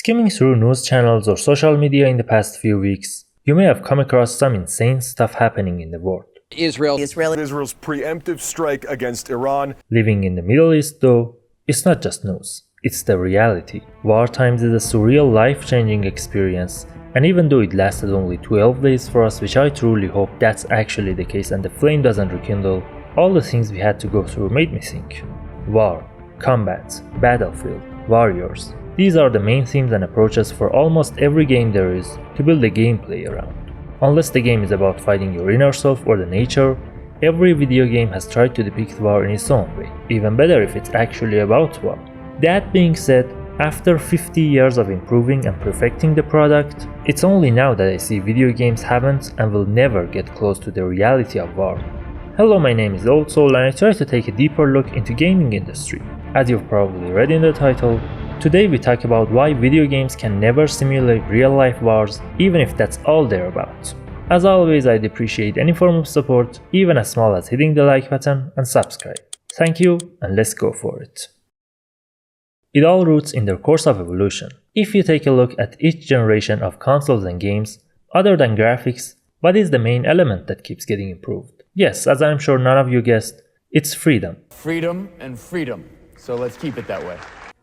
Skimming through news channels or social media in the past few weeks, you may have come across some insane stuff happening in the world. Israel's preemptive strike against Iran. Living in the Middle East, though, it's not just news, it's the reality. War times is a surreal, life-changing experience, and even though it lasted only 12 days for us, which I truly hope that's actually the case and the flame doesn't rekindle, all the things we had to go through made me think. War, combat, battlefield, warriors. These are the main themes and approaches for almost every game there is to build a gameplay around. Unless the game is about fighting your inner self or the nature, every video game has tried to depict war in its own way, even better if it's actually about war. That being said, after 50 years of improving and perfecting the product, it's only now that I see video games haven't and will never get close to the reality of war. Hello, my name is Old Soul and I try to take a deeper look into gaming industry. As you've probably read in the title, today we talk about why video games can never simulate real-life wars, even if that's all they're about. As always, I'd appreciate any form of support, even as small as hitting the like button and subscribe. Thank you, and let's go for it. It all roots in their course of evolution. If you take a look at each generation of consoles and games, other than graphics, what is the main element that keeps getting improved? Yes, as I'm sure none of you guessed, it's freedom. Freedom and freedom, so let's keep it that way.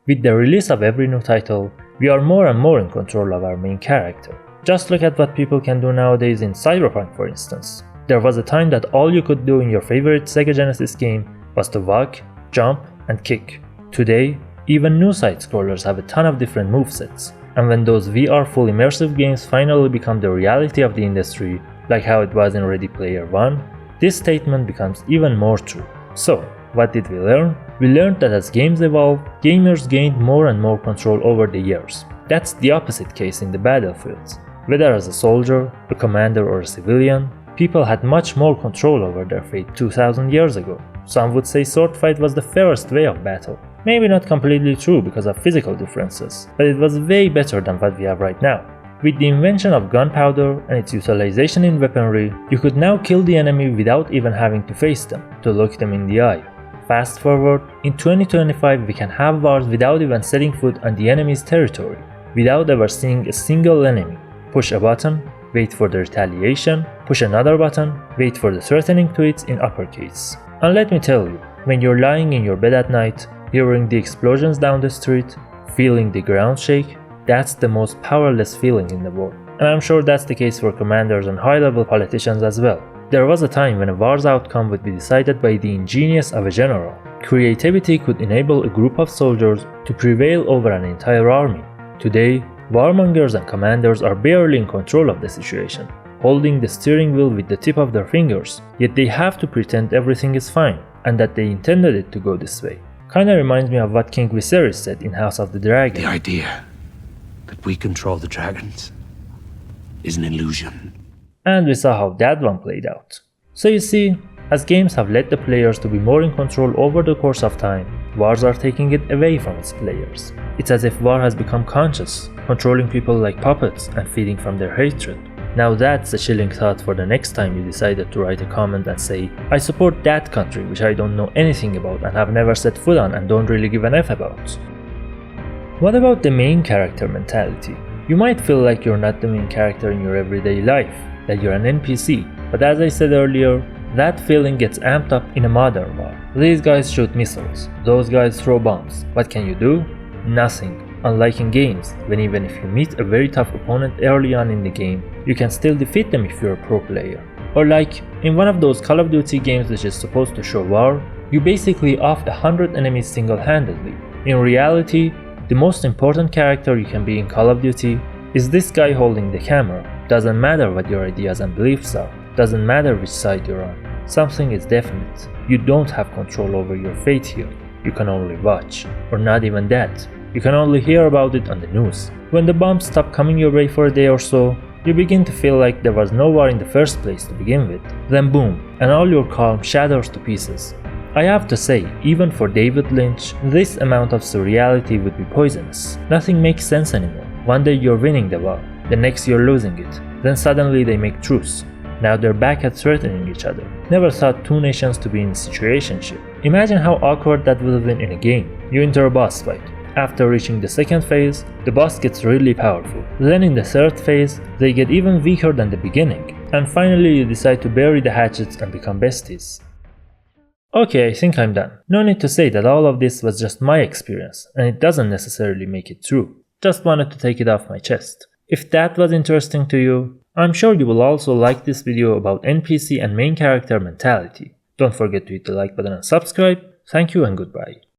With the release of every new title, we are more and more in control of our main character. Just look at what people can do nowadays in Cyberpunk, for instance. There was a time that all you could do in your favorite Sega Genesis game was to walk, jump, and kick. Today, even new side-scrollers have a ton of different movesets, and when those VR full immersive games finally become the reality of the industry, like how it was in Ready Player One, this statement becomes even more true. So, what did we learn? We learned that as games evolved, gamers gained more and more control over the years. That's the opposite case in the battlefields. Whether as a soldier, a commander or a civilian, people had much more control over their fate 2000 years ago. Some would say sword fight was the fairest way of battle. Maybe not completely true because of physical differences, but it was way better than what we have right now. With the invention of gunpowder and its utilization in weaponry, you could now kill the enemy without even having to face them, to look them in the eye. Fast forward, in 2025 we can have wars without even setting foot on the enemy's territory, without ever seeing a single enemy. Push a button, wait for the retaliation, push another button, wait for the threatening tweets in uppercase. And let me tell you, when you're lying in your bed at night, hearing the explosions down the street, feeling the ground shake, that's the most powerless feeling in the world. And I'm sure that's the case for commanders and high-level politicians as well. There was a time when a war's outcome would be decided by the ingenious of a general. Creativity could enable a group of soldiers to prevail over an entire army. Today, warmongers and commanders are barely in control of the situation, holding the steering wheel with the tip of their fingers, yet they have to pretend everything is fine, and that they intended it to go this way. Kinda reminds me of what King Viserys said in House of the Dragon. The idea that we control the dragons is an illusion. And we saw how that one played out. So you see, as games have led the players to be more in control over the course of time, wars are taking it away from its players. It's as if war has become conscious, controlling people like puppets and feeding from their hatred. Now that's a chilling thought for the next time you decided to write a comment and say, I support that country which I don't know anything about and have never set foot on and don't really give an F about. What about the main character mentality? You might feel like you're not the main character in your everyday life, that you're an NPC, but as I said earlier, that feeling gets amped up in a modern war. These guys shoot missiles, those guys throw bombs. What can you do? Nothing. Unlike in games, when even if you meet a very tough opponent early on in the game, you can still defeat them if you're a pro player. Or like, in one of those Call of Duty games which is supposed to show war, you basically off 100 enemies single-handedly. In reality, the most important character you can be in Call of Duty is this guy holding the camera. Doesn't matter what your ideas and beliefs are, doesn't matter which side you're on. Something is definite, you don't have control over your fate here. You can only watch, or not even that. You can only hear about it on the news. When the bombs stop coming your way for a day or so, you begin to feel like there was no war in the first place to begin with. Then boom, and all your calm shatters to pieces. I have to say, even for David Lynch, this amount of surreality would be poisonous. Nothing makes sense anymore. One day you're winning the war, the next you're losing it. Then suddenly they make truce. Now they're back at threatening each other. Never thought two nations to be in a situationship. Imagine how awkward that would have been in a game. You enter a boss fight. After reaching the second phase, the boss gets really powerful. Then in the third phase, they get even weaker than the beginning. And finally you decide to bury the hatchets and become besties. Okay, I think I'm done. No need to say that all of this was just my experience, and it doesn't necessarily make it true. Just wanted to take it off my chest. If that was interesting to you, I'm sure you will also like this video about NPC and main character mentality. Don't forget to hit the like button and subscribe. Thank you and goodbye.